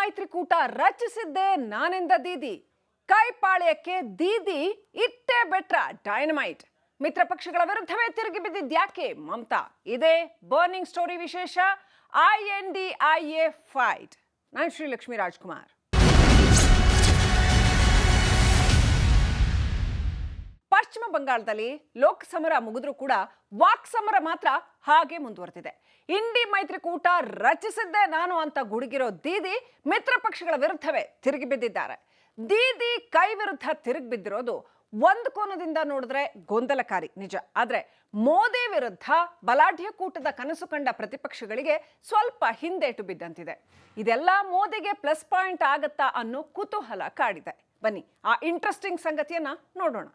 ಮೈತ್ರಿಕೂಟ ರಚಿಸಿದ್ದೇ ನಾನೆಂದ ದೀದಿ. ಕೈಪಾಳ್ಯಕ್ಕೆ ದೀದಿ ಇಟ್ಟೇ ಬೆಟ್ರ ಡೈನಮೈಟ್. ಮಿತ್ರ ಪಕ್ಷಗಳ ವಿರುದ್ಧವೇ ತಿರುಗಿ ಬಿದ್ದಿದ್ಯಾಕೆ ಮಮತಾ? ಇದೇ ಬರ್ನಿಂಗ್ ಸ್ಟೋರಿ ವಿಶೇಷ. INDIA fight. ನಾನು ಶ್ರೀಲಕ್ಷ್ಮಿ ರಾಜ್ಕುಮಾರ್. ಪಶ್ಚಿಮ ಬಂಗಾಳದಲ್ಲಿ ಲೋಕ ಸಮರ ಮುಗಿದ್ರೂ ಕೂಡ ವಾಕ್ ಸಮರ ಮಾತ್ರ ಹಾಗೆ ಮುಂದುವರೆದಿದೆ. ಇಂಡಿ ಮೈತ್ರಿಕೂಟ ರಚಿಸಿದ್ದೇ ನಾನು ಅಂತ ಗುಡುಗಿರೋ ದೀದಿ ಮಿತ್ರ ಪಕ್ಷಗಳ ವಿರುದ್ಧವೇ ತಿರುಗಿ ಬಿದ್ದಿದ್ದಾರೆ. ದೀದಿ ಕೈ ವಿರುದ್ಧ ತಿರುಗಿ ಬಿದ್ದಿರೋದು ಒಂದು ಕೋನದಿಂದ ನೋಡಿದ್ರೆ ಗೊಂದಲಕಾರಿ ನಿಜ. ಆದ್ರೆ ಮೋದಿ ವಿರುದ್ಧ ಬಲಾಢ್ಯ ಕೂಟದ ಕನಸು ಕಂಡ ಪ್ರತಿಪಕ್ಷಗಳಿಗೆ ಸ್ವಲ್ಪ ಹಿಂದೇಟು ಬಿದ್ದಂತಿದೆ. ಇದೆಲ್ಲ ಮೋದಿಗೆ ಪ್ಲಸ್ ಪಾಯಿಂಟ್ ಆಗತ್ತಾ ಅನ್ನೋ ಕುತೂಹಲ ಕಾಡಿದೆ. ಬನ್ನಿ ಆ ಇಂಟ್ರೆಸ್ಟಿಂಗ್ ಸಂಗತಿಯನ್ನ ನೋಡೋಣ.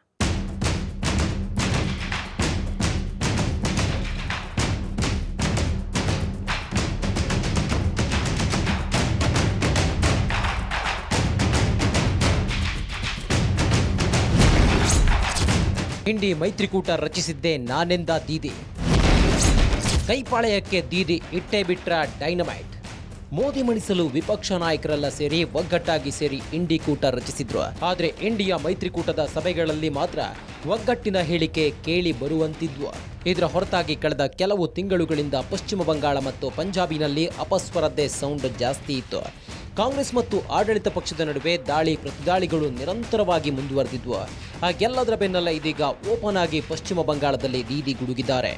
ಇಂಡಿ ಮೈತ್ರಿಕೂಟ ರಚಿಸಿದ್ದೇ ನಾನೆಂದ ದೀದಿ. ಕೈಪಾಳ್ಯಕ್ಕೆ ದೀದಿ ಇಟ್ಟೇ ಬಿಟ್ರ ಡೈನಮೈಟ್. ಮೋದಿ ಮಣಿಸಲು ವಿಪಕ್ಷ ನಾಯಕರೆಲ್ಲ ಸೇರಿ ಒಗ್ಗಟ್ಟಾಗಿ ಸೇರಿ ಇಂಡಿ ಕೂಟ ರಚಿಸಿದ್ರು. ಆದ್ರೆ ಇಂಡಿಯಾ ಮೈತ್ರಿಕೂಟದ ಸಭೆಗಳಲ್ಲಿ ಮಾತ್ರ ಒಗ್ಗಟ್ಟಿನ ಹೇಳಿಕೆ ಕೇಳಿ ಬರುವಂತಿದ್ವು. ಇದರ ಹೊರತಾಗಿ ಕಳೆದ ಕೆಲವು ತಿಂಗಳುಗಳಿಂದ ಪಶ್ಚಿಮ ಬಂಗಾಳ ಮತ್ತು ಪಂಜಾಬಿನಲ್ಲಿ ಅಪಸ್ವರದ್ದೇ ಸೌಂಡ್ ಜಾಸ್ತಿ ಇತ್ತು. ಕಾಂಗ್ರೆಸ್ ಮತ್ತು ಆಡಳಿತ ಪಕ್ಷದ ನಡುವೆ ದಾಳಿ ಪ್ರತಿದಾಳಿಗಳು ನಿರಂತರವಾಗಿ ಮುಂದುವರೆದಿದ್ವು. ಹಾಗೆಲ್ಲದರ ಬೆನ್ನಲ್ಲೇ ಇದೀಗ ಓಪನ್ ಆಗಿ ಪಶ್ಚಿಮ ಬಂಗಾಳದಲ್ಲಿ ದೀದಿ ಗುಡುಗಿದ್ದಾರೆ.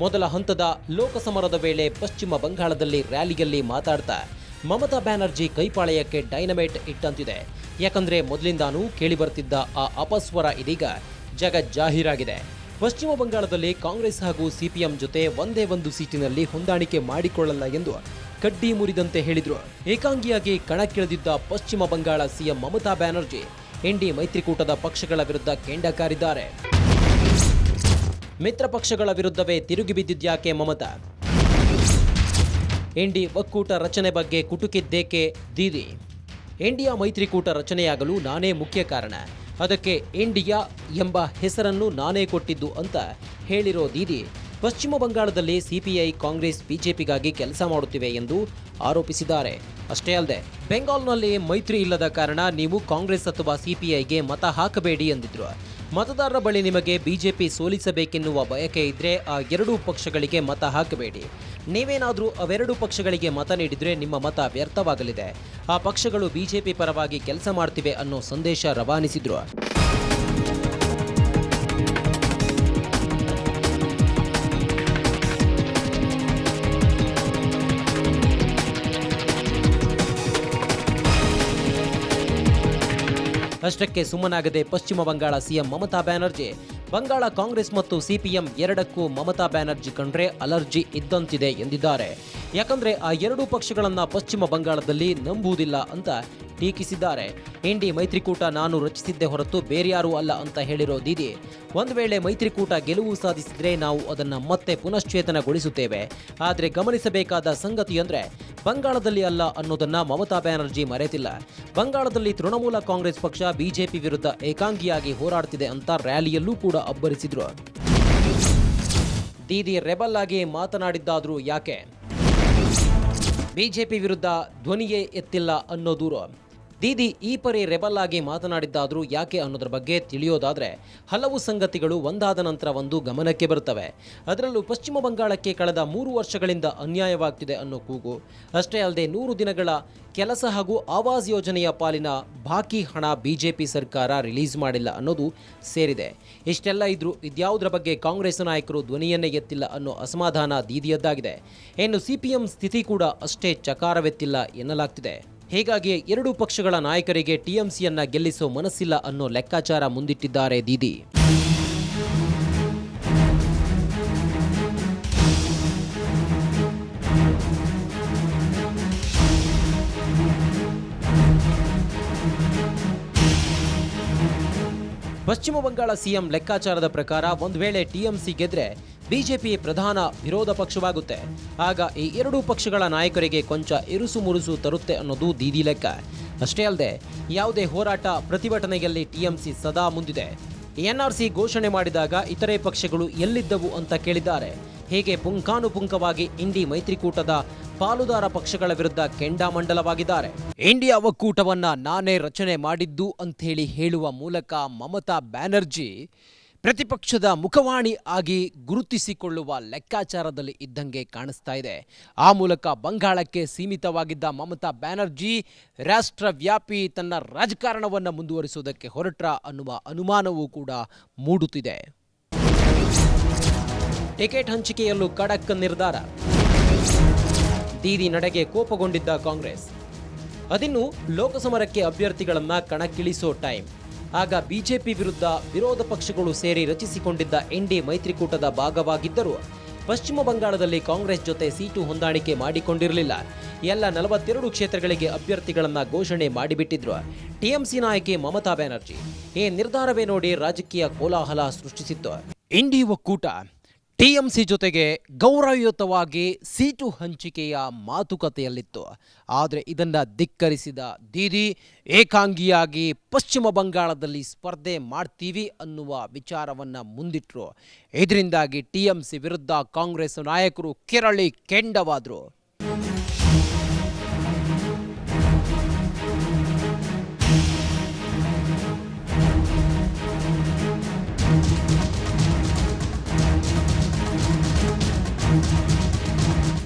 ಮೊದಲ ಹಂತದ ಲೋಕಸಮರದ ವೇಳೆ ಪಶ್ಚಿಮ ಬಂಗಾಳದಲ್ಲಿ ರ್ಯಾಲಿಯಲ್ಲಿ ಮಾತಾಡ್ತಾ ಮಮತಾ ಬ್ಯಾನರ್ಜಿ ಕೈಪಾಳ್ಯಕ್ಕೆ ಡೈನಮೈಟ್ ಇಟ್ಟಂತಿದೆ. ಯಾಕಂದ್ರೆ ಮೊದಲಿಂದಾನೂ ಕೇಳಿಬರ್ತಿದ್ದ ಆ ಅಪಸ್ವರ ಇದೀಗ ಜಗಜ್ಜಾಹೀರಾಗಿದೆ. ಪಶ್ಚಿಮ ಬಂಗಾಳದಲ್ಲಿ ಕಾಂಗ್ರೆಸ್ ಹಾಗೂ ಸಿಪಿಎಂ ಜೊತೆ ಒಂದೇ ಒಂದು ಸೀಟಿನಲ್ಲಿ ಹೊಂದಾಣಿಕೆ ಮಾಡಿಕೊಳ್ಳಲ್ಲ ಎಂದು ಕಡ್ಡಿ ಮುರಿದಂತೆ ಹೇಳಿದ್ರು. ಏಕಾಂಗಿಯಾಗಿ ಕಣಕ್ಕಿಳಿದಿದ್ದ ಪಶ್ಚಿಮ ಬಂಗಾಳ ಸಿಎಂ ಮಮತಾ ಬ್ಯಾನರ್ಜಿ ಇಂಡಿ ಮೈತ್ರಿಕೂಟದ ಪಕ್ಷಗಳ ವಿರುದ್ಧ ಕೆಂಡ ಕಾರಿದ್ದಾರೆ. ಮಿತ್ರ ಪಕ್ಷಗಳ ವಿರುದ್ಧವೇ ತಿರುಗಿ ಬಿದ್ದಿದ್ಯಾಕೆ ಮಮತಾ? ಇಂಡಿ ಒಕ್ಕೂಟ ರಚನೆ ಬಗ್ಗೆ ಕುಟುಕಿದ್ದೇಕೆ ದೀದಿ? ಇಂಡಿಯಾ ಮೈತ್ರಿಕೂಟ ರಚನೆಯಾಗಲು ನಾನೇ ಮುಖ್ಯ ಕಾರಣ, ಅದಕ್ಕೆ ಇಂಡಿಯಾ ಎಂಬ ಹೆಸರನ್ನು ನಾನೇ ಕೊಟ್ಟಿದ್ದು ಅಂತ ಹೇಳಿರೋ ದೀದಿ ಪಶ್ಚಿಮ ಬಂಗಾಳದಲ್ಲಿ ಸಿಪಿಐ, ಕಾಂಗ್ರೆಸ್, ಬಿಜೆಪಿಗಾಗಿ ಕೆಲಸ ಮಾಡುತ್ತಿವೆ ಎಂದು ಆರೋಪಿಸಿದ್ದಾರೆ. ಅಷ್ಟೇ ಅಲ್ಲದೆ ಬೆಂಗಾಲ್ನಲ್ಲಿ ಮೈತ್ರಿ ಇಲ್ಲದ ಕಾರಣ ನೀವು ಕಾಂಗ್ರೆಸ್ ಅಥವಾ ಸಿಪಿಐಗೆ ಮತ ಹಾಕಬೇಡಿ ಎಂದಿದ್ರು. ಮತದಾರರ ಬಳಿ ನಿಮಗೆ ಬಿಜೆಪಿ ಸೋಲಿಸಬೇಕೆನ್ನುವ ಬಯಕೆ ಇದ್ರೆ ಆ ಎರಡೂ ಪಕ್ಷಗಳಿಗೆ ಮತ ಹಾಕಬೇಡಿ. ನೀವೇನಾದರೂ ಅವೆರಡು ಪಕ್ಷಗಳಿಗೆ ಮತ ನೀಡಿದ್ರೆ ನಿಮ್ಮ ಮತ ವ್ಯರ್ಥವಾಗಲಿದೆ. ಆ ಪಕ್ಷಗಳು ಬಿಜೆಪಿ ಪರವಾಗಿ ಕೆಲಸ ಮಾಡ್ತಿವೆ ಅನ್ನೋ ಸಂದೇಶ ರವಾನಿಸಿದ್ರು. ಅಷ್ಟಕ್ಕೆ ಸುಮ್ಮನಾಗದೆ ಪಶ್ಚಿಮ ಬಂಗಾಳ ಸಿಎಂ ಮಮತಾ ಬ್ಯಾನರ್ಜಿ ಬಂಗಾಳ ಕಾಂಗ್ರೆಸ್ ಮತ್ತು ಸಿಪಿಎಂ ಎರಡಕ್ಕೂ ಮಮತಾ ಬ್ಯಾನರ್ಜಿ ಕಂಡ್ರೆ ಅಲರ್ಜಿ ಇದ್ದಂತಿದೆ ಎಂದಿದ್ದಾರೆ. ಯಾಕಂದ್ರೆ ಆ ಎರಡೂ ಪಕ್ಷಗಳನ್ನ ಪಶ್ಚಿಮ ಬಂಗಾಳದಲ್ಲಿ ನಂಬುವುದಿಲ್ಲ ಅಂತ ಟೀಕಿಸಿದ್ದಾರೆ. ಇಂಡಿ ಮೈತ್ರಿಕೂಟ ನಾನು ರಚಿಸಿದ್ದೇ ಹೊರತು ಬೇರ್ಯಾರೂ ಅಲ್ಲ ಅಂತ ಹೇಳಿರೋ ದೀದಿ, ಒಂದು ವೇಳೆ ಮೈತ್ರಿಕೂಟ ಗೆಲುವು ಸಾಧಿಸಿದ್ರೆ ನಾವು ಅದನ್ನ ಮತ್ತೆ ಪುನಶ್ಚೇತನಗೊಳಿಸುತ್ತೇವೆ. ಆದರೆ ಗಮನಿಸಬೇಕಾದ ಸಂಗತಿ ಅಂದ್ರೆ ಬಂಗಾಳದಲ್ಲಿ ಅಲ್ಲ ಅನ್ನೋದನ್ನ ಮಮತಾ ಬ್ಯಾನರ್ಜಿ ಮರೆತಿಲ್ಲ. ಬಂಗಾಳದಲ್ಲಿ ತೃಣಮೂಲ ಕಾಂಗ್ರೆಸ್ ಪಕ್ಷ ಬಿಜೆಪಿ ವಿರುದ್ಧ ಏಕಾಂಗಿಯಾಗಿ ಹೋರಾಡ್ತಿದೆ ಅಂತ ರ್ಯಾಲಿಯಲ್ಲೂ ಕೂಡ ಅಬ್ಬರಿಸಿದ್ರು. ದೀದಿ ರೆಬಲ್ ಆಗಿ ಮಾತನಾಡಿದ್ದಾದ್ರೂ ಯಾಕೆ? ಬಿಜೆಪಿ ವಿರುದ್ಧ ಧ್ವನಿಯೇ ಎತ್ತಿಲ್ಲ ಅನ್ನೋ ದೂರು. ದೀದಿ ಈ ಪರಿ ರೆಬಲ್ ಆಗಿ ಮಾತನಾಡಿದ್ದಾದ್ರೂ ಯಾಕೆ ಅನ್ನೋದ್ರ ಬಗ್ಗೆ ತಿಳಿಯೋದಾದ್ರೆ ಹಲವು ಸಂಗತಿಗಳು ಒಂದಾದ ನಂತರ ಒಂದು ಗಮನಕ್ಕೆ ಬರುತ್ತವೆ. ಅದರಲ್ಲೂ ಪಶ್ಚಿಮ ಬಂಗಾಳಕ್ಕೆ ಕಳೆದ 3 ವರ್ಷಗಳಿಂದ ಅನ್ಯಾಯವಾಗ್ತಿದೆ ಅನ್ನೋ ಕೂಗು, ಅಷ್ಟೇ ಅಲ್ಲದೆ 100 ದಿನಗಳ ಕೆಲಸ ಹಾಗೂ ಆವಾಸ್ ಯೋಜನೆಯ ಪಾಲಿನ ಬಾಕಿ ಹಣ ಬಿಜೆಪಿ ಸರ್ಕಾರ ರಿಲೀಸ್ ಮಾಡಿಲ್ಲ ಅನ್ನೋದು ಸೇರಿದೆ. ಇಷ್ಟೆಲ್ಲ ಇದ್ರೂ ಇದ್ಯಾವುದರ ಬಗ್ಗೆ ಕಾಂಗ್ರೆಸ್ ನಾಯಕರು ಧ್ವನಿಯನ್ನೇ ಎತ್ತಿಲ್ಲ ಅನ್ನೋ ಅಸಮಾಧಾನ ದೀದಿಯದ್ದಾಗಿದೆ. ಇನ್ನು ಸಿಪಿಎಂ ಸ್ಥಿತಿ ಕೂಡ ಅಷ್ಟೇ ಚಕಾರವೆತ್ತಿಲ್ಲ ಎನ್ನಲಾಗ್ತಿದೆ. ಹೀಗಾಗಿ ಎರಡೂ ಪಕ್ಷಗಳ ನಾಯಕರಿಗೆ ಟಿಎಂಸಿಯನ್ನ ಗೆಲ್ಲಿಸೋ ಮನಸ್ಸಿಲ್ಲ ಅನ್ನೋ ಲೆಕ್ಕಾಚಾರ ಮುಂದಿಟ್ಟಿದ್ದಾರೆ ದೀದಿ. ಪಶ್ಚಿಮ ಬಂಗಾಳ ಸಿಎಂ ಲೆಕ್ಕಾಚಾರದ ಪ್ರಕಾರ ಒಂದು ವೇಳೆ ಟಿಎಂಸಿ ಗೆದ್ರೆ ಬಿಜೆಪಿ ಪ್ರಧಾನ ವಿರೋಧ ಪಕ್ಷವಾಗುತ್ತೆ. ಆಗ ಈ ಎರಡೂ ಪಕ್ಷಗಳ ನಾಯಕರಿಗೆ ಕೊಂಚ ಇರುಸು ಮುರುಸು ತರುತ್ತೆ ಅನ್ನೋದು ದೀದಿ ಲೆಕ್ಕ. ಅಷ್ಟೇ ಅಲ್ಲದೆ ಯಾವುದೇ ಹೋರಾಟ ಪ್ರತಿಭಟನೆಯಲ್ಲಿ ಟಿಎಂಸಿ ಸದಾ ಮುಂದಿದೆ. ಎನ್ಆರ್ಸಿ ಘೋಷಣೆ ಮಾಡಿದಾಗ ಇತರೆ ಪಕ್ಷಗಳು ಎಲ್ಲಿದ್ದವು ಅಂತ ಕೇಳಿದ್ದಾರೆ. ಹೀಗೆ ಪುಂಖಾನುಪುಂಖವಾಗಿ ಇಂಡಿ ಮೈತ್ರಿಕೂಟದ ಪಾಲುದಾರ ಪಕ್ಷಗಳ ವಿರುದ್ಧ ಕೆಂಡಾಮಂಡಲವಾಗಿದ್ದಾರೆ. ಇಂಡಿಯಾ ಒಕ್ಕೂಟವನ್ನ ನಾನೇ ರಚನೆ ಮಾಡಿದ್ದು ಅಂಥೇಳಿ ಹೇಳುವ ಮೂಲಕ ಮಮತಾ ಬ್ಯಾನರ್ಜಿ ಪ್ರತಿಪಕ್ಷದ ಮುಖವಾಣಿ ಆಗಿ ಗುರುತಿಸಿಕೊಳ್ಳುವ ಲೆಕ್ಕಾಚಾರದಲ್ಲಿ ಇದ್ದಂಗೆ ಕಾಣಿಸ್ತಾ ಇದೆ. ಆ ಮೂಲಕ ಬಂಗಾಳಕ್ಕೆ ಸೀಮಿತವಾಗಿದ್ದ ಮಮತಾ ಬ್ಯಾನರ್ಜಿ ರಾಷ್ಟ್ರವ್ಯಾಪಿ ತನ್ನ ರಾಜಕಾರಣವನ್ನು ಮುಂದುವರಿಸುವುದಕ್ಕೆ ಹೊರಟ್ರ ಅನ್ನುವ ಅನುಮಾನವೂ ಕೂಡ ಮೂಡುತ್ತಿದೆ. ಟಿಕೆಟ್ ಹಂಚಿಕೆಯಲ್ಲೂ ಖಡಕ್ ನಿರ್ಧಾರ. ದೀದಿ ನಡೆಗೆ ಕೋಪಗೊಂಡಿದ್ದ ಕಾಂಗ್ರೆಸ್ ಅದಿನ್ನು ಲೋಕಸಮರಕ್ಕೆ ಅಭ್ಯರ್ಥಿಗಳನ್ನ ಕಣಕ್ಕಿಳಿಸೋ ಟೈಮ್. ಆಗ ಬಿಜೆಪಿ ವಿರುದ್ಧ ವಿರೋಧ ಪಕ್ಷಗಳು ಸೇರಿ ರಚಿಸಿಕೊಂಡಿದ್ದ ಎನ್ಡಿ ಮೈತ್ರಿಕೂಟದ ಭಾಗವಾಗಿದ್ದರೂ ಪಶ್ಚಿಮ ಬಂಗಾಳದಲ್ಲಿ ಕಾಂಗ್ರೆಸ್ ಜೊತೆ ಸೀಟು ಹೊಂದಾಣಿಕೆ ಮಾಡಿಕೊಂಡಿರಲಿಲ್ಲ. ಎಲ್ಲ 42 ಕ್ಷೇತ್ರಗಳಿಗೆ ಅಭ್ಯರ್ಥಿಗಳನ್ನ ಘೋಷಣೆ ಮಾಡಿಬಿಟ್ಟಿದ್ರು ಟಿಎಂಸಿ ನಾಯಕಿ ಮಮತಾ ಬ್ಯಾನರ್ಜಿ. ಈ ನಿರ್ಧಾರವೇ ನೋಡಿ ರಾಜಕೀಯ ಕೋಲಾಹಲ ಸೃಷ್ಟಿಸಿತ್ತು. ಇಂಡಿ ಒಕ್ಕೂಟ ಟಿಎಂಸಿ ಜೊತೆಗೆ ಗೌರವಯುತವಾಗಿ ಸೀಟು ಹಂಚಿಕೆಯ ಮಾತುಕತೆಯಲ್ಲಿತ್ತು. ಆದರೆ ಇದನ್ನು ಧಿಕ್ಕರಿಸಿದ ದೀದಿ ಏಕಾಂಗಿಯಾಗಿ ಪಶ್ಚಿಮ ಬಂಗಾಳದಲ್ಲಿ ಸ್ಪರ್ಧೆ ಮಾಡ್ತೀವಿ ಅನ್ನುವ ವಿಚಾರವನ್ನು ಮುಂದಿಟ್ಟರು. ಇದರಿಂದಾಗಿ ಟಿಎಂಸಿ ವಿರುದ್ಧ ಕಾಂಗ್ರೆಸ್ ನಾಯಕರು ಕೆರಳಿ ಕೆಂಡವಾದರು.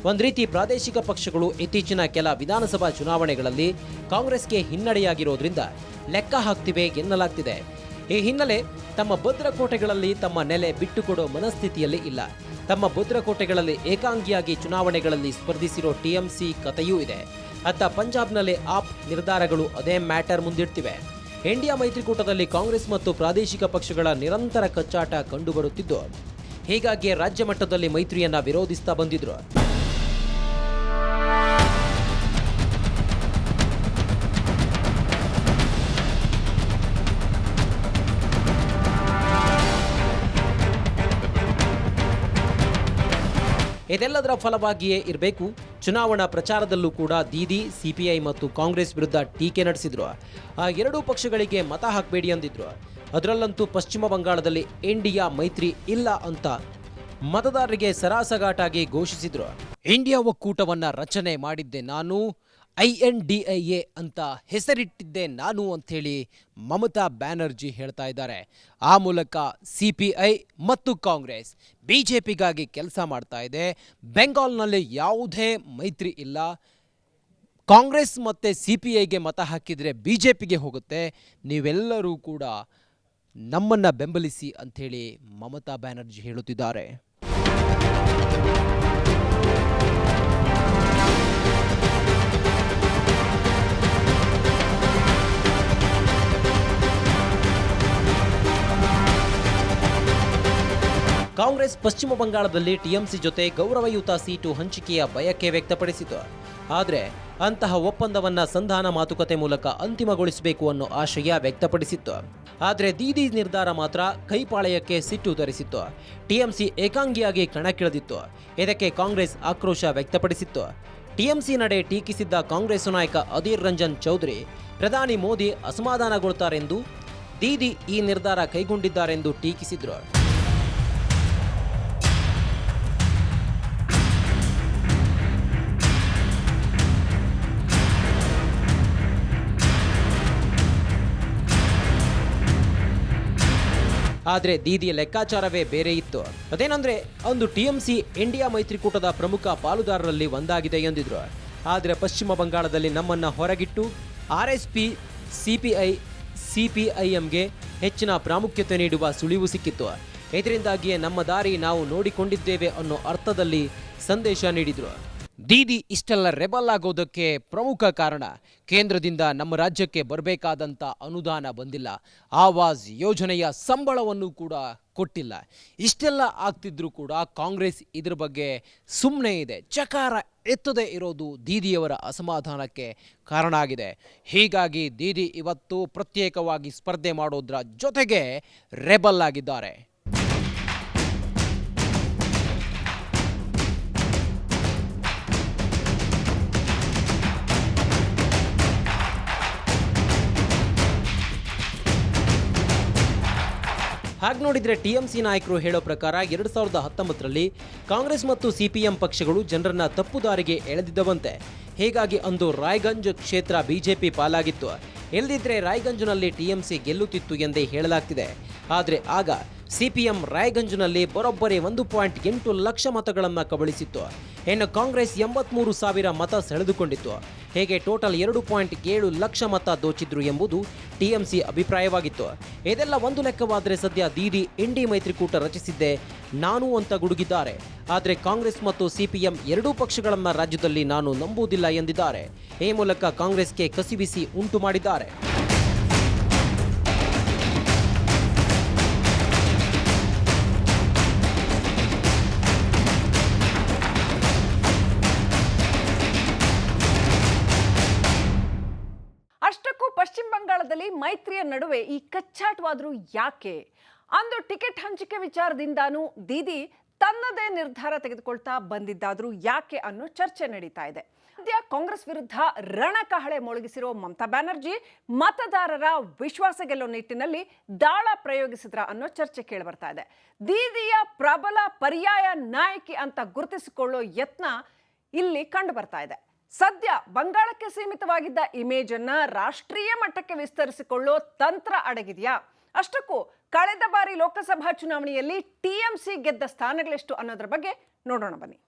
ಒಂದು ರೀತಿ ಪ್ರಾದೇಶಿಕ ಪಕ್ಷಗಳು ಇತ್ತೀಚಿನ ಕೆಲ ವಿಧಾನಸಭಾ ಚುನಾವಣೆಗಳಲ್ಲಿ ಕಾಂಗ್ರೆಸ್ಗೆ ಹಿನ್ನಡೆಯಾಗಿರೋದ್ರಿಂದ ಲೆಕ್ಕ ಹಾಕ್ತಿವೆ ಎನ್ನಲಾಗ್ತಿದೆ. ಈ ಹಿನ್ನೆಲೆ ತಮ್ಮ ಭದ್ರಕೋಟೆಗಳಲ್ಲಿ ತಮ್ಮ ನೆಲೆ ಬಿಟ್ಟುಕೊಡೋ ಮನಸ್ಥಿತಿಯಲ್ಲಿ ಇಲ್ಲ. ತಮ್ಮ ಭದ್ರಕೋಟೆಗಳಲ್ಲಿ ಏಕಾಂಗಿಯಾಗಿ ಚುನಾವಣೆಗಳಲ್ಲಿ ಸ್ಪರ್ಧಿಸಿರೋ ಟಿಎಂಸಿ ಕಥೆಯೂ ಇದೆ. ಅತ್ತ ಪಂಜಾಬ್ನಲ್ಲಿ ಆಪ್ ನಿರ್ಧಾರಗಳು ಅದೇ ಮ್ಯಾಟರ್ ಮುಂದಿಡ್ತಿವೆ. ಇಂಡಿಯಾ ಮೈತ್ರಿಕೂಟದಲ್ಲಿ ಕಾಂಗ್ರೆಸ್ ಮತ್ತು ಪ್ರಾದೇಶಿಕ ಪಕ್ಷಗಳ ನಿರಂತರ ಕಚ್ಚಾಟ ಕಂಡುಬರುತ್ತಿದ್ದು, ಹೀಗಾಗಿ ರಾಜ್ಯ ಮಟ್ಟದಲ್ಲಿ ಮೈತ್ರಿಯನ್ನ ವಿರೋಧಿಸ್ತಾ ಬಂದಿದ್ರು. ಇದೆಲ್ಲದರ ಫಲವಾಗಿಯೇ ಇರಬೇಕು ಚುನಾವಣಾ ಪ್ರಚಾರದಲ್ಲೂ ಕೂಡ ದೀದಿ ಸಿಪಿಐ ಮತ್ತು ಕಾಂಗ್ರೆಸ್ ವಿರುದ್ಧ ಟೀಕೆ ನಡೆಸಿದ್ರು. ಆ ಎರಡೂ ಪಕ್ಷಗಳಿಗೆ ಮತ ಹಾಕಬೇಡಿ ಅಂದಿದ್ರು. ಅದರಲ್ಲಂತೂ ಪಶ್ಚಿಮ ಬಂಗಾಳದಲ್ಲಿ ಇಂಡಿಯಾ ಮೈತ್ರಿ ಇಲ್ಲ ಅಂತ ಮತದಾರರಿಗೆ ಸರಾಸಗಾಟಾಗಿ ಘೋಷಿಸಿದ್ರು. ಇಂಡಿಯಾ ಒಕ್ಕೂಟವನ್ನ ರಚನೆ ಮಾಡಿದ್ದೆ ನಾನು, INDIA ಅಂತ ಹೆಸರಿಟ್ಟಿದ್ದೆ ನಾನು ಅಂಥೇಳಿ ಮಮತಾ ಬ್ಯಾನರ್ಜಿ ಹೇಳ್ತಾ ಇದ್ದಾರೆ. ಆ ಮೂಲಕ CPI ಮತ್ತು ಕಾಂಗ್ರೆಸ್ ಬಿಜೆಪಿಗಾಗಿ ಕೆಲಸ ಮಾಡ್ತಾ ಇದೆ. ಬೆಂಗಾಲ್ನಲ್ಲಿ ಯಾವುದೇ ಮೈತ್ರಿ ಇಲ್ಲ. ಕಾಂಗ್ರೆಸ್ ಮತ್ತು CPIಗೆ ಮತ ಹಾಕಿದರೆ ಬಿಜೆಪಿಗೆ ಹೋಗುತ್ತೆ. ನೀವೆಲ್ಲರೂ ಕೂಡ ನಮ್ಮನ್ನು ಬೆಂಬಲಿಸಿ ಅಂಥೇಳಿ ಮಮತಾ ಬ್ಯಾನರ್ಜಿ ಹೇಳುತ್ತಿದ್ದಾರೆ. ಕಾಂಗ್ರೆಸ್ ಪಶ್ಚಿಮ ಬಂಗಾಳದಲ್ಲಿ ಟಿಎಂಸಿ ಜೊತೆ ಗೌರವಯುತ ಸೀಟು ಹಂಚಿಕೆಯ ಬಯಕೆ ವ್ಯಕ್ತಪಡಿಸಿತು. ಆದರೆ ಅಂತಹ ಒಪ್ಪಂದವನ್ನ ಸಂಧಾನ ಮಾತುಕತೆ ಮೂಲಕ ಅಂತಿಮಗೊಳಿಸಬೇಕು ಅನ್ನೋ ಆಶಯ ವ್ಯಕ್ತಪಡಿಸಿತ್ತು. ಆದರೆ ದೀದಿ ನಿರ್ಧಾರ ಮಾತ್ರ ಕೈಪಾಳೆಯಕ್ಕೆ ಸಿಟ್ಟು ತರಿಸಿತ್ತು. ಟಿಎಂಸಿ ಏಕಾಂಗಿಯಾಗಿ ಕಣಕ್ಕಿಳಿದಿತ್ತು. ಇದಕ್ಕೆ ಕಾಂಗ್ರೆಸ್ ಆಕ್ರೋಶ ವ್ಯಕ್ತಪಡಿಸಿತ್ತು. ಟಿಎಂಸಿ ನಡೆ ಟೀಕಿಸಿದ್ದ ಕಾಂಗ್ರೆಸ್ ನಾಯಕ ಅಧೀರ್ ರಂಜನ್ ಚೌಧರಿ ಪ್ರಧಾನಿ ಮೋದಿ ಅಸಮಾಧಾನಗೊಳ್ತಾರೆಂದು ದೀದಿ ಈ ನಿರ್ಧಾರ ಕೈಗೊಂಡಿದ್ದಾರೆಂದು ಟೀಕಿಸಿದ್ರು. ಆದರೆ ದೀದಿಯ ಲೆಕ್ಕಾಚಾರವೇ ಬೇರೆ ಇತ್ತು. ಅದೇನಂದ್ರೆ ಒಂದು ಟಿಎಂಸಿ ಇಂಡಿಯಾ ಮೈತ್ರಿಕೂಟದ ಪ್ರಮುಖ ಪಾಲುದಾರರಲ್ಲಿ ಒಂದಾಗಿದೆ ಎಂದಿದ್ರು. ಆದರೆ ಪಶ್ಚಿಮ ಬಂಗಾಳದಲ್ಲಿ ನಮ್ಮನ್ನ ಹೊರಗಿಟ್ಟು RSP, CPI, CPIMಗೆ ಹೆಚ್ಚಿನ ಪ್ರಾಮುಖ್ಯತೆ ನೀಡುವ ಸುಳಿವು ಸಿಕ್ಕಿತ್ತು. ಇದರಿಂದಾಗಿಯೇ ನಮ್ಮ ದಾರಿ ನಾವು ನೋಡಿಕೊಂಡಿದ್ದೇವೆ ಅನ್ನೋ ಅರ್ಥದಲ್ಲಿ ಸಂದೇಶ ನೀಡಿದ್ರು. ದೀದಿ ಇಷ್ಟೆಲ್ಲ ರೆಬಲ್ ಆಗೋದಕ್ಕೆ ಪ್ರಮುಖ ಕಾರಣ ಕೇಂದ್ರದಿಂದ ನಮ್ಮ ರಾಜ್ಯಕ್ಕೆ ಬರಬೇಕಾದಂಥ ಅನುದಾನ ಬಂದಿಲ್ಲ. ಆವಾಸ್ ಯೋಜನೆಯ ಸಂಬಳವನ್ನು ಕೂಡ ಕೊಟ್ಟಿಲ್ಲ. ಇಷ್ಟೆಲ್ಲ ಆಗ್ತಿದ್ರೂ ಕೂಡ ಕಾಂಗ್ರೆಸ್ ಇದ್ರ ಬಗ್ಗೆ ಸುಮ್ಮನೆ ಇದೆ. ಚಕಾರ ಎತ್ತದೇ ಇರೋದು ದೀದಿಯವರ ಅಸಮಾಧಾನಕ್ಕೆ ಕಾರಣ ಆಗಿದೆ. ಹೀಗಾಗಿ ದೀದಿ ಇವತ್ತು ಪ್ರತ್ಯೇಕವಾಗಿ ಸ್ಪರ್ಧೆ ಮಾಡೋದ್ರ ಜೊತೆಗೆ ರೆಬಲ್ ಆಗಿದ್ದಾರೆ. ಹಾಗೆ ನೋಡಿದ್ರೆ ಟಿಎಂಸಿ ನಾಯಕರು ಹೇಳೋ ಪ್ರಕಾರ 2019ರಲ್ಲಿ ಕಾಂಗ್ರೆಸ್ ಮತ್ತು ಸಿಪಿಎಂ ಪಕ್ಷಗಳು ಜನರನ್ನ ತಪ್ಪು ದಾರಿಗೆ ಎಳೆದಿದ್ದವಂತೆ. ಹೀಗಾಗಿ ಅಂದು ರಾಯ್ಗಂಜ್ ಕ್ಷೇತ್ರ ಬಿಜೆಪಿ ಪಾಲಾಗಿತ್ತು. ಇಲ್ಲದಿದ್ರೆ ರಾಯ್ಗಂಜ್ನಲ್ಲಿ ಟಿಎಂಸಿ ಗೆಲ್ಲುತ್ತಿತ್ತು ಎಂದೇ ಹೇಳಲಾಗ್ತಿದೆ. ಆದರೆ ಆಗ ಸಿಪಿಎಂ ರಾಯ್ಗಂಜ್ನಲ್ಲಿ ಬರೋಬ್ಬರಿ 1.8 ಲಕ್ಷ ಮತಗಳನ್ನು ಕಬಳಿಸಿತ್ತು. ಇನ್ನು ಕಾಂಗ್ರೆಸ್ 83,000 ಮತ ಸೆಳೆದುಕೊಂಡಿತ್ತು. ಹೇಗೆ ಟೋಟಲ್ 2.7 ಲಕ್ಷ ಮತ ದೋಚಿದ್ರು ಎಂಬುದು ಟಿಎಂಸಿ ಅಭಿಪ್ರಾಯವಾಗಿತ್ತು. ಇದೆಲ್ಲ ಒಂದು ಲೆಕ್ಕವಾದರೆ ಸದ್ಯ ದೀದಿ ಇಂಡಿ ಮೈತ್ರಿಕೂಟ ರಚಿಸಿದ್ದೆ ನಾನು ಅಂತ ಗುಡುಗಿದ್ದಾರೆ. ಆದರೆ ಕಾಂಗ್ರೆಸ್ ಮತ್ತು ಸಿಪಿಎಂ ಎರಡೂ ಪಕ್ಷಗಳನ್ನ ರಾಜ್ಯದಲ್ಲಿ ನಾನು ನಂಬುವುದಿಲ್ಲ ಎಂದಿದ್ದಾರೆ. ಈ ಮೂಲಕ ಕಾಂಗ್ರೆಸ್ಗೆ ಕಸಿವಿಸಿ ಉಂಟು ಮಾಡಿದ್ದಾರೆ. ಅಷ್ಟಕ್ಕೂ ಪಶ್ಚಿಮ ಬಂಗಾಳದಲ್ಲಿ ಮೈತ್ರಿಯ ನಡುವೆ ಈ ಕಚ್ಚಾಟವಾದರೂ ಯಾಕೆ? ಅಂದು ಟಿಕೆಟ್ ಹಂಚಿಕೆ ವಿಚಾರದಿಂದಾನೂ ದೀದಿ ತನ್ನದೇ ನಿರ್ಧಾರ ತೆಗೆದುಕೊಳ್ತಾ ಬಂದಿದ್ದಾದ್ರೂ ಯಾಕೆ ಅನ್ನೋ ಚರ್ಚೆ ನಡೀತಾ ಇದೆ. ಸದ್ಯ ಕಾಂಗ್ರೆಸ್ ವಿರುದ್ಧ ರಣಕಹಳೆ ಮೊಳಗಿಸಿರೋ ಮಮತಾ ಬ್ಯಾನರ್ಜಿ ಮತದಾರರ ವಿಶ್ವಾಸ ಗೆಲ್ಲೋ ನಿಟ್ಟಿನಲ್ಲಿ ದಾಳ ಪ್ರಯೋಗಿಸಿದ್ರ ಅನ್ನೋ ಚರ್ಚೆ ಕೇಳಿಬರ್ತಾ ಇದೆ. ದೀದಿಯ ಪ್ರಬಲ ಪರ್ಯಾಯ ನಾಯಕಿ ಅಂತ ಗುರುತಿಸಿಕೊಳ್ಳೋ ಯತ್ನ ಇಲ್ಲಿ ಕಂಡು ಬರ್ತಾ ಇದೆ. ಸದ್ಯ ಬಂಗಾಳಕ್ಕೆ ಸೀಮಿತವಾಗಿದ್ದ ಇಮೇಜ್ ಅನ್ನ ರಾಷ್ಟ್ರೀಯ ಮಟ್ಟಕ್ಕೆ ವಿಸ್ತರಿಸಿಕೊಳ್ಳೋ ತಂತ್ರ ಅಡಗಿದೆಯಾ? ಅಷ್ಟಕ್ಕೂ ಕಳೆದ ಬಾರಿ ಲೋಕಸಭಾ ಚುನಾವಣೆಯಲ್ಲಿ ಟಿಎಂಸಿ ಗೆದ್ದ ಸ್ಥಾನಗಳೆಷ್ಟು ಅನ್ನೋದ್ರ ಬಗ್ಗೆ ನೋಡೋಣ ಬನ್ನಿ.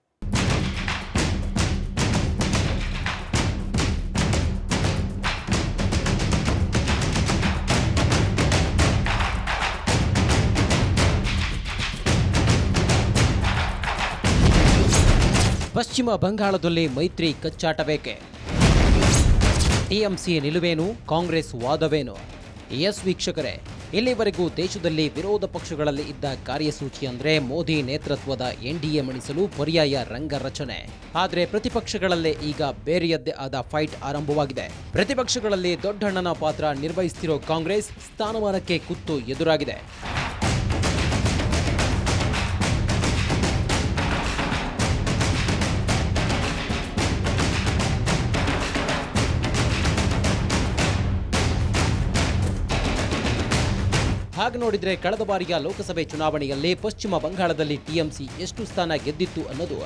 ಪಶ್ಚಿಮ ಬಂಗಾಳದಲ್ಲಿ ಮೈತ್ರಿ ಕಚ್ಚಾಟ ಬೇಕೆ? ಟಿಎಂಸಿ ನಿಲುವೇನು, ಕಾಂಗ್ರೆಸ್ ವಾದವೇನು? ಎಸ್ ವೀಕ್ಷಕರೇ, ಇಲ್ಲಿವರೆಗೂ ದೇಶದಲ್ಲಿ ವಿರೋಧ ಪಕ್ಷಗಳಲ್ಲಿ ಇದ್ದ ಕಾರ್ಯಸೂಚಿ ಅಂದ್ರೆ ಮೋದಿ ನೇತೃತ್ವದ ಎನ್ಡಿಎ ಮಣಿಸಲು ಪರ್ಯಾಯ ರಂಗ ರಚನೆ. ಆದರೆ ಪ್ರತಿಪಕ್ಷಗಳಲ್ಲೇ ಈಗ ಬೇರೆಯದ್ದೇ ಆದ ಫೈಟ್ ಆರಂಭವಾಗಿದೆ. ಪ್ರತಿಪಕ್ಷಗಳಲ್ಲಿ ದೊಡ್ಡಣ್ಣನ ಪಾತ್ರ ನಿರ್ವಹಿಸುತ್ತಿರೋ ಕಾಂಗ್ರೆಸ್ ಸ್ಥಾನಮಾನಕ್ಕೆ ಕುತ್ತು ಎದುರಾಗಿದೆ. ಹಾಗೆ ನೋಡಿದ್ರೆ ಕಳೆದ ಬಾರಿಯ ಲೋಕಸಭೆ ಚುನಾವಣೆಯಲ್ಲಿ ಪಶ್ಚಿಮ ಬಂಗಾಳದಲ್ಲಿ ಟಿಎಂಸಿ ಎಷ್ಟು ಸ್ಥಾನ ಗೆದ್ದಿತ್ತು ಅನ್ನೋದು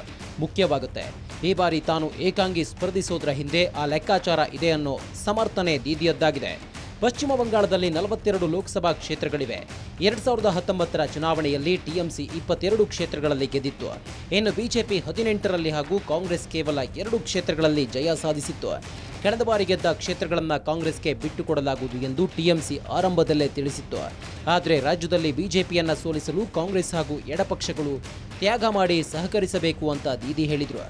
ಮುಖ್ಯವಾಗುತ್ತೆ. ಈ ಬಾರಿ ತಾನು ಏಕಾಂಗಿ ಸ್ಪರ್ಧಿಸೋದ್ರ ಹಿಂದೆ ಆ ಲೆಕ್ಕಾಚಾರ ಇದೆ ಅನ್ನೋ ಸಮರ್ಥನೆ ದೀದಿಯದ್ದಾಗಿದೆ. ಪಶ್ಚಿಮ ಬಂಗಾಳದಲ್ಲಿ 42 ಲೋಕಸಭಾ ಕ್ಷೇತ್ರಗಳಿವೆ. 2019ರ ಚುನಾವಣೆಯಲ್ಲಿ ಟಿಎಂಸಿ 22 ಕ್ಷೇತ್ರಗಳಲ್ಲಿ ಗೆದ್ದಿತ್ತು. ಇನ್ನು ಬಿಜೆಪಿ 18ರಲ್ಲಿ ಹಾಗೂ ಕಾಂಗ್ರೆಸ್ ಕೇವಲ 2 ಕ್ಷೇತ್ರಗಳಲ್ಲಿ ಜಯ ಸಾಧಿಸಿತ್ತು. ಕಳೆದ ಬಾರಿ ಗೆದ್ದ ಕ್ಷೇತ್ರಗಳನ್ನು ಕಾಂಗ್ರೆಸ್ಗೆ ಬಿಟ್ಟುಕೊಡಲಾಗುವುದು ಎಂದು ಟಿಎಂಸಿ ಆರಂಭದಲ್ಲೇ ತಿಳಿಸಿತ್ತು. ಆದರೆ ರಾಜ್ಯದಲ್ಲಿ ಬಿಜೆಪಿಯನ್ನ ಸೋಲಿಸಲು ಕಾಂಗ್ರೆಸ್ ಹಾಗೂ ಎಡಪಕ್ಷಗಳು ತ್ಯಾಗ ಮಾಡಿ ಸಹಕರಿಸಬೇಕು ಅಂತ ದೀದಿ ಹೇಳಿದರು.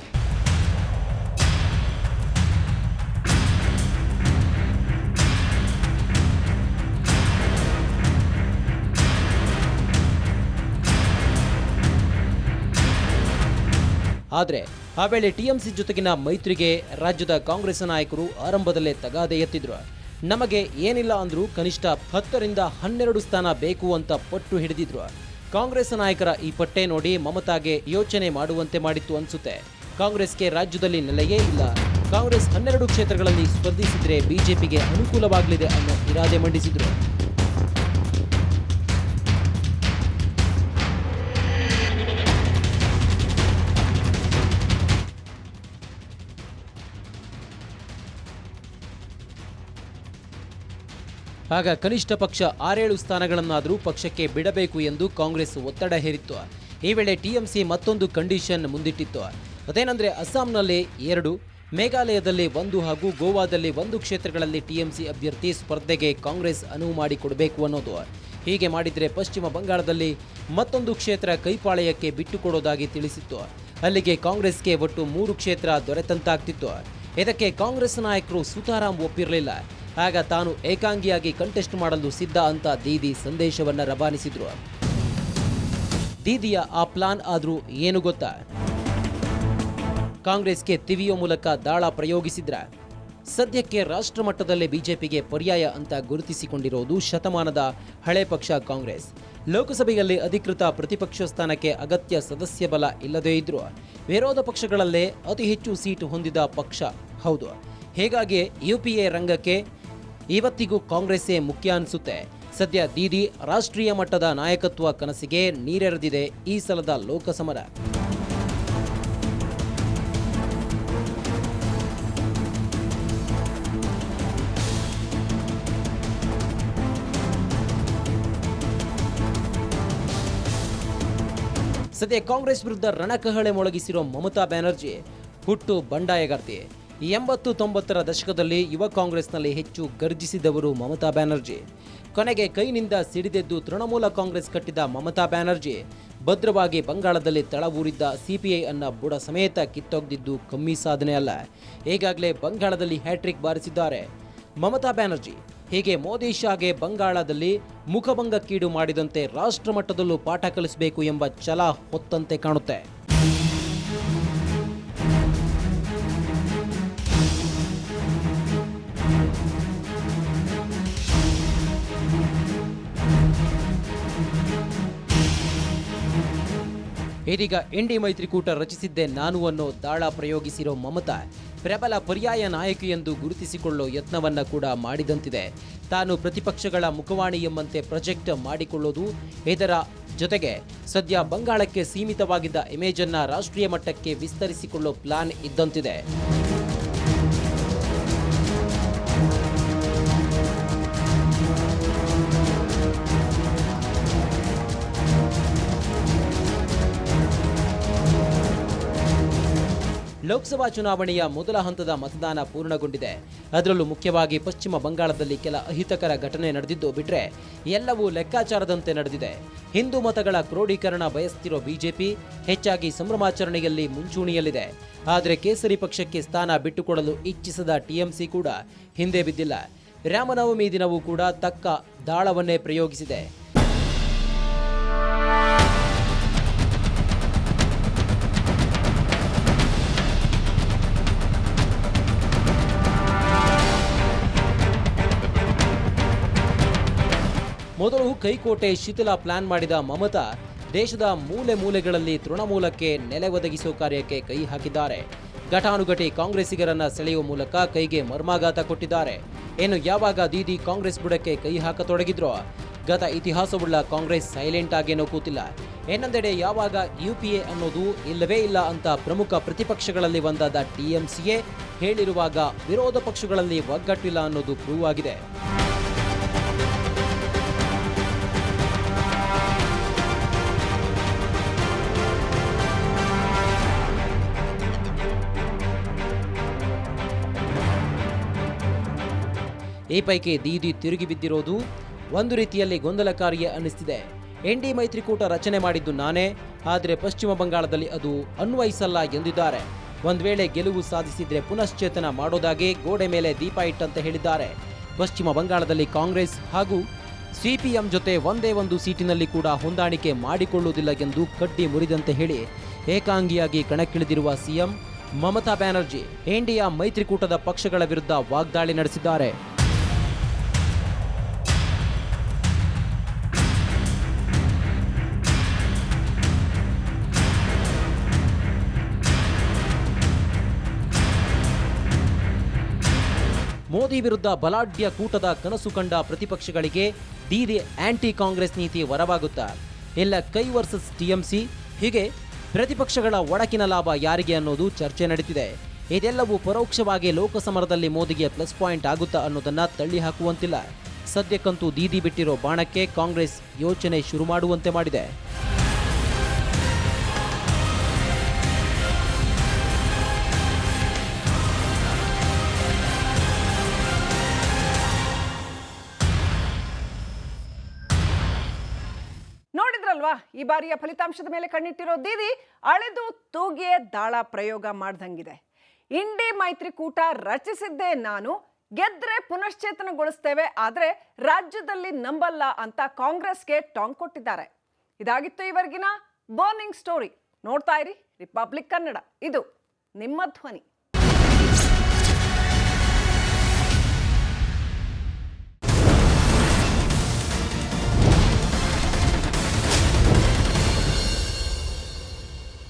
ಆದರೆ ಆ ವೇಳೆ ಟಿಎಂಸಿ ಜೊತೆಗಿನ ಮೈತ್ರಿಗೆ ರಾಜ್ಯದ ಕಾಂಗ್ರೆಸ್ ನಾಯಕರು ಆರಂಭದಲ್ಲೇ ತಗಾದೆ ಎತ್ತಿದ್ರು. ನಮಗೆ ಏನಿಲ್ಲ ಅಂದ್ರೂ ಕನಿಷ್ಠ 10ರಿಂದ 12 ಸ್ಥಾನ ಬೇಕು ಅಂತ ಪಟ್ಟು ಹಿಡಿದಿದ್ರು. ಕಾಂಗ್ರೆಸ್ ನಾಯಕರ ಈ ಪಟ್ಟೆ ನೋಡಿ ಮಮತಾಗೆ ಯೋಚನೆ ಮಾಡುವಂತೆ ಮಾಡಿತ್ತು ಅನ್ಸುತ್ತೆ. ಕಾಂಗ್ರೆಸ್ಗೆ ರಾಜ್ಯದಲ್ಲಿ ನೆಲೆಯೇ ಇಲ್ಲ. ಕಾಂಗ್ರೆಸ್ 12 ಕ್ಷೇತ್ರಗಳಲ್ಲಿ ಸ್ಪರ್ಧಿಸಿದ್ರೆ ಬಿಜೆಪಿಗೆ ಅನುಕೂಲವಾಗಲಿದೆ ಅನ್ನೋ ಇರಾದೆ ಮಂಡಿಸಿದ್ರು. ಆಗ ಕನಿಷ್ಠ ಪಕ್ಷ 6-7 ಸ್ಥಾನಗಳನ್ನಾದರೂ ಪಕ್ಷಕ್ಕೆ ಬಿಡಬೇಕು ಎಂದು ಕಾಂಗ್ರೆಸ್ ಒತ್ತಡ ಹೇರಿತ್ತು. ಈ ವೇಳೆ ಟಿಎಂಸಿ ಮತ್ತೊಂದು ಕಂಡೀಷನ್ ಮುಂದಿಟ್ಟಿತ್ತು. ಅದೇನೆಂದರೆ ಅಸ್ಸಾಂನಲ್ಲಿ 2, ಮೇಘಾಲಯದಲ್ಲಿ 1 ಹಾಗೂ ಗೋವಾದಲ್ಲಿ 1 ಕ್ಷೇತ್ರಗಳಲ್ಲಿ ಟಿಎಂಸಿ ಅಭ್ಯರ್ಥಿ ಸ್ಪರ್ಧೆಗೆ ಕಾಂಗ್ರೆಸ್ ಅನುವು ಮಾಡಿಕೊಡಬೇಕು ಅನ್ನೋದು. ಹೀಗೆ ಮಾಡಿದರೆ ಪಶ್ಚಿಮ ಬಂಗಾಳದಲ್ಲಿ ಮತ್ತೊಂದು ಕ್ಷೇತ್ರ ಕೈಪಾಳ್ಯಕ್ಕೆ ಬಿಟ್ಟುಕೊಡೋದಾಗಿ ತಿಳಿಸಿತ್ತು. ಅಲ್ಲಿಗೆ ಕಾಂಗ್ರೆಸ್ಗೆ ಒಟ್ಟು 3 ಕ್ಷೇತ್ರ ದೊರೆತಂತಾಗ್ತಿತ್ತು. ಇದಕ್ಕೆ ಕಾಂಗ್ರೆಸ್ ನಾಯಕರು ಸುತಾರಾಮ್ ಒಪ್ಪಿರಲಿಲ್ಲ. ಆಗ ತಾನು ಏಕಾಂಗಿಯಾಗಿ ಕಂಟೆಸ್ಟ್ ಮಾಡಲು ಸಿದ್ಧ ಅಂತ ದೀದಿ ಸಂದೇಶವನ್ನ ರವಾನಿಸಿದ್ರು. ದೀದಿಯ ಆ ಪ್ಲಾನ್ ಆದ್ರೂ ಏನು ಗೊತ್ತಾ? ಕಾಂಗ್ರೆಸ್ಗೆ ತಿವಿಯೋ ಮೂಲಕ ದಾಳ ಪ್ರಯೋಗಿಸಿದ್ರ. ಸದ್ಯಕ್ಕೆ ರಾಷ್ಟ್ರ ಮಟ್ಟದಲ್ಲೇ ಬಿಜೆಪಿಗೆ ಪರ್ಯಾಯ ಅಂತ ಗುರುತಿಸಿಕೊಂಡಿರೋದು ಶತಮಾನದ ಹಳೆ ಪಕ್ಷ ಕಾಂಗ್ರೆಸ್. ಲೋಕಸಭೆಯಲ್ಲಿ ಅಧಿಕೃತ ಪ್ರತಿಪಕ್ಷ ಸ್ಥಾನಕ್ಕೆ ಅಗತ್ಯ ಸದಸ್ಯ ಬಲ ಇಲ್ಲದೇ ಇದ್ರೂ ವಿರೋಧ ಪಕ್ಷಗಳಲ್ಲೇ ಅತಿ ಹೆಚ್ಚು ಸೀಟು ಹೊಂದಿದ ಪಕ್ಷ ಹೌದು. ಹೀಗಾಗಿ ಯುಪಿಎ ರಂಗಕ್ಕೆ ಇವತ್ತಿಗೂ ಕಾಂಗ್ರೆಸ್ಸೇ ಮುಖ್ಯ ಅನಿಸುತ್ತೆ. ಸದ್ಯ ದೀದಿ ರಾಷ್ಟ್ರೀಯ ಮಟ್ಟದ ನಾಯಕತ್ವ ಕನಸಿಗೆ ನೀರೆರೆದಿದೆ ಈ ಸಲದ ಲೋಕಸಮರ. ಸದ್ಯ ಕಾಂಗ್ರೆಸ್ ವಿರುದ್ಧ ರಣಕಹಳೆ ಮೊಳಗಿಸಿರೋ ಮಮತಾ ಬ್ಯಾನರ್ಜಿ ಹುಟ್ಟು ಬಂಡಾಯಗಾರ್ತಿ. 80-90ರ ದಶಕದಲ್ಲಿ ಯುವ ಕಾಂಗ್ರೆಸ್ನಲ್ಲಿ ಹೆಚ್ಚು ಗರ್ಜಿಸಿದವರು ಮಮತಾ ಬ್ಯಾನರ್ಜಿ. ಕೊನೆಗೆ ಕೈನಿಂದ ಸಿಡಿದೆದ್ದು ತೃಣಮೂಲ ಕಾಂಗ್ರೆಸ್ ಕಟ್ಟಿದ ಮಮತಾ ಬ್ಯಾನರ್ಜಿ ಭದ್ರವಾಗಿ ಬಂಗಾಳದಲ್ಲಿ ತಳವೂರಿದ್ದ ಸಿಪಿಐ ಅನ್ನ ಬುಡ ಸಮೇತ ಕಿತ್ತೊಗೆದಿದ್ದು ಕಮ್ಮಿ ಸಾಧನೆ ಅಲ್ಲ. ಈಗಾಗಲೇ ಬಂಗಾಳದಲ್ಲಿ ಹ್ಯಾಟ್ರಿಕ್ ಬಾರಿಸಿದ್ದಾರೆ ಮಮತಾ ಬ್ಯಾನರ್ಜಿ. ಹೀಗೆ ಮೋದಿ ಶಾಗೆ ಬಂಗಾಳದಲ್ಲಿ ಮುಖಭಂಗಕ್ಕೀಡು ಮಾಡಿದಂತೆ ರಾಷ್ಟ್ರ ಮಟ್ಟದಲ್ಲೂ ಪಾಠ ಕಲಿಸಬೇಕು ಎಂಬ ಛಲ ಹೊತ್ತಂತೆ ಕಾಣುತ್ತೆ. ಇದೀಗ ಇಂಡಿ ಮೈತ್ರಿಕೂಟ ರಚಿಸಿದ್ದೇ ನಾನು ಅನ್ನೋ ದಾಳ ಪ್ರಯೋಗಿಸಿರೋ ಮಮತಾ ಪ್ರಬಲ ಪರ್ಯಾಯ ನಾಯಕಿ ಎಂದು ಗುರುತಿಸಿಕೊಳ್ಳೋ ಯತ್ನವನ್ನ ಕೂಡ ಮಾಡಿದಂತಿದೆ. ತಾನು ಪ್ರತಿಪಕ್ಷಗಳ ಮುಖವಾಣಿ ಎಂಬಂತೆ ಪ್ರೊಜೆಕ್ಟ್ ಮಾಡಿಕೊಳ್ಳೋದು, ಇದರ ಜೊತೆಗೆ ಸದ್ಯ ಬಂಗಾಳಕ್ಕೆ ಸೀಮಿತವಾಗಿದ್ದ ಇಮೇಜನ್ನ ರಾಷ್ಟ್ರೀಯ ಮಟ್ಟಕ್ಕೆ ವಿಸ್ತರಿಸಿಕೊಳ್ಳೋ ಪ್ಲಾನ್ ಇದ್ದಂತಿದೆ. ಲೋಕಸಭಾ ಚುನಾವಣೆಯ ಮೊದಲ ಹಂತದ ಮತದಾನ ಪೂರ್ಣಗೊಂಡಿದೆ. ಅದರಲ್ಲೂ ಮುಖ್ಯವಾಗಿ ಪಶ್ಚಿಮ ಬಂಗಾಳದಲ್ಲಿ ಕೆಲ ಅಹಿತಕರ ಘಟನೆ ನಡೆದಿದ್ದು ಬಿಟ್ರೆ ಎಲ್ಲವೂ ಲೆಕ್ಕಾಚಾರದಂತೆ ನಡೆದಿದೆ. ಹಿಂದೂ ಮತಗಳ ಕ್ರೋಢೀಕರಣ ಬಯಸ್ತಿರೋ ಬಿಜೆಪಿ ಹೆಚ್ಚಾಗಿ ಸಂಭ್ರಮಾಚರಣೆಯಲ್ಲಿ ಮುಂಚೂಣಿಯಲ್ಲಿದೆ. ಆದರೆ ಕೇಸರಿ ಪಕ್ಷಕ್ಕೆ ಸ್ಥಾನ ಬಿಟ್ಟುಕೊಡಲು ಇಚ್ಛಿಸದ ಟಿಎಂಸಿ ಕೂಡ ಹಿಂದೆ ಬಿದ್ದಿಲ್ಲ. ರಾಮನವಮಿ ದಿನವೂ ಕೂಡ ತಕ್ಕ ದಾಳವನ್ನೇ ಪ್ರಯೋಗಿಸಿದೆ. ಮೊದಲು ಕೈಕೋಟೆ ಶಿಥಿಲ ಪ್ಲಾನ್ ಮಾಡಿದ ಮಮತಾ ದೇಶದ ಮೂಲೆ ಮೂಲೆಗಳಲ್ಲಿ ತೃಣಮೂಲಕ್ಕೆ ನೆಲೆ ಒದಗಿಸುವ ಕಾರ್ಯಕ್ಕೆ ಕೈ ಹಾಕಿದ್ದಾರೆ. ಘಟಾನುಘಟಿ ಕಾಂಗ್ರೆಸ್ಸಿಗರನ್ನ ಸೆಳೆಯುವ ಮೂಲಕ ಕೈಗೆ ಮರ್ಮಾಘಾತ ಕೊಟ್ಟಿದ್ದಾರೆ. ಇನ್ನು ಯಾವಾಗ ದೀದಿ ಕಾಂಗ್ರೆಸ್ ಬುಡಕ್ಕೆ ಕೈ ಹಾಕತೊಡಗಿದ್ರೋ ಗತ ಇತಿಹಾಸವುಳ್ಳ ಕಾಂಗ್ರೆಸ್ ಸೈಲೆಂಟ್ ಆಗೇನೋ ಕೂತಿಲ್ಲ. ಇನ್ನೊಂದೆಡೆ ಯಾವಾಗ ಯುಪಿಎ ಅನ್ನೋದು ಇಲ್ಲವೇ ಇಲ್ಲ ಅಂತ ಪ್ರಮುಖ ಪ್ರತಿಪಕ್ಷಗಳಲ್ಲಿ ಒಂದಾದ ಟಿಎಂಸಿಯೇ ಹೇಳಿರುವಾಗ ವಿರೋಧ ಪಕ್ಷಗಳಲ್ಲಿ ಒಗ್ಗಟ್ಟಿಲ್ಲ ಅನ್ನೋದು ಪ್ರೂವ್ ಆಗಿದೆ. ಈ ಪೈಕಿ ದೀದಿ ತಿರುಗಿ ಬಿದ್ದಿರೋದು ಒಂದು ರೀತಿಯಲ್ಲಿ ಗೊಂದಲಕಾರಿಯೇ ಅನ್ನಿಸ್ತಿದೆ. ಎನ್ಡಿ ಮೈತ್ರಿಕೂಟ ರಚನೆ ಮಾಡಿದ್ದು ನಾನೇ, ಆದರೆ ಪಶ್ಚಿಮ ಬಂಗಾಳದಲ್ಲಿ ಅದು ಅನ್ವಯಿಸಲ್ಲ ಎಂದಿದ್ದಾರೆ. ಒಂದ್ ವೇಳೆ ಗೆಲುವು ಸಾಧಿಸಿದ್ರೆ ಪುನಶ್ಚೇತನ ಮಾಡೋದಾಗಿ ಗೋಡೆ ಮೇಲೆ ದೀಪ ಇಟ್ಟಂತೆ ಹೇಳಿದ್ದಾರೆ. ಪಶ್ಚಿಮ ಬಂಗಾಳದಲ್ಲಿ ಕಾಂಗ್ರೆಸ್ ಹಾಗೂ ಸಿಪಿಎಂ ಜೊತೆ ಒಂದೇ ಒಂದು ಸೀಟಿನಲ್ಲಿ ಕೂಡ ಹೊಂದಾಣಿಕೆ ಮಾಡಿಕೊಳ್ಳುವುದಿಲ್ಲ ಎಂದು ಕಡ್ಡಿ ಮುರಿದಂತೆ ಹೇಳಿ ಏಕಾಂಗಿಯಾಗಿ ಕಣಕ್ಕಿಳಿದಿರುವ ಸಿಎಂ ಮಮತಾ ಬ್ಯಾನರ್ಜಿ ಇಂಡಿಯಾ ಮೈತ್ರಿಕೂಟದ ಪಕ್ಷಗಳ ವಿರುದ್ಧ ವಾಗ್ದಾಳಿ ನಡೆಸಿದ್ದಾರೆ. ಮೋದಿ ವಿರುದ್ಧ ಬಲಾಢ್ಯ ಕೂಟದ ಕನಸು ಕಂಡ ಪ್ರತಿಪಕ್ಷಗಳಿಗೆ ದೀದಿ ಆಂಟಿ ಕಾಂಗ್ರೆಸ್ ನೀತಿ ವರವಾಗುತ್ತಾ? ಇಲ್ಲ ಕೈ ವರ್ಸಸ್ ಟಿಎಂಸಿ? ಹೀಗೆ ಪ್ರತಿಪಕ್ಷಗಳ ಒಡಕಿನ ಲಾಭ ಯಾರಿಗೆ ಅನ್ನೋದು ಚರ್ಚೆ ನಡೀತಿದೆ. ಇದೆಲ್ಲವೂ ಪರೋಕ್ಷವಾಗಿ ಲೋಕಸಮರದಲ್ಲಿ ಮೋದಿಗೆ ಪ್ಲಸ್ ಪಾಯಿಂಟ್ ಆಗುತ್ತಾ ಅನ್ನೋದನ್ನ ತಳ್ಳಿ ಹಾಕುವಂತಿಲ್ಲ. ಸದ್ಯಕ್ಕಂತೂ ದೀದಿ ಬಿಟ್ಟಿರೋ ಬಾಣಕ್ಕೆ ಕಾಂಗ್ರೆಸ್ ಯೋಚನೆ ಶುರು ಮಾಡುವಂತೆ ಮಾಡಿದೆ. ನೋಡಿದ್ರಲ್ವಾ, ಈ ಬಾರಿಯ ಫಲಿತಾಂಶದ ಮೇಲೆ ಕಣ್ಣಿಟ್ಟಿರೋ ದೀದಿ ಅಳೆದು ತೂಗಿಯೇ ದಾಳ ಪ್ರಯೋಗ ಮಾಡ್ದಂಗಿದೆ. ಇಂಡಿ ಮೈತ್ರಿಕೂಟ ರಚಿಸಿದ್ದೇ ನಾನು, ಗೆದ್ರೆ ಪುನಶ್ಚೇತನಗೊಳಿಸ್ತೇವೆ, ಆದ್ರೆ ರಾಜ್ಯದಲ್ಲಿ ನಂಬಲ್ಲ ಅಂತ ಕಾಂಗ್ರೆಸ್ಗೆ ಟಾಂಗ್ ಕೊಟ್ಟಿದ್ದಾರೆ. ಇದಾಗಿತ್ತು ಇವರೆಗಿನ ಬರ್ನಿಂಗ್ ಸ್ಟೋರಿ. ನೋಡ್ತಾ ಇರಿ ರಿಪಬ್ಲಿಕ್ ಕನ್ನಡ, ಇದು ನಿಮ್ಮ ಧ್ವನಿ.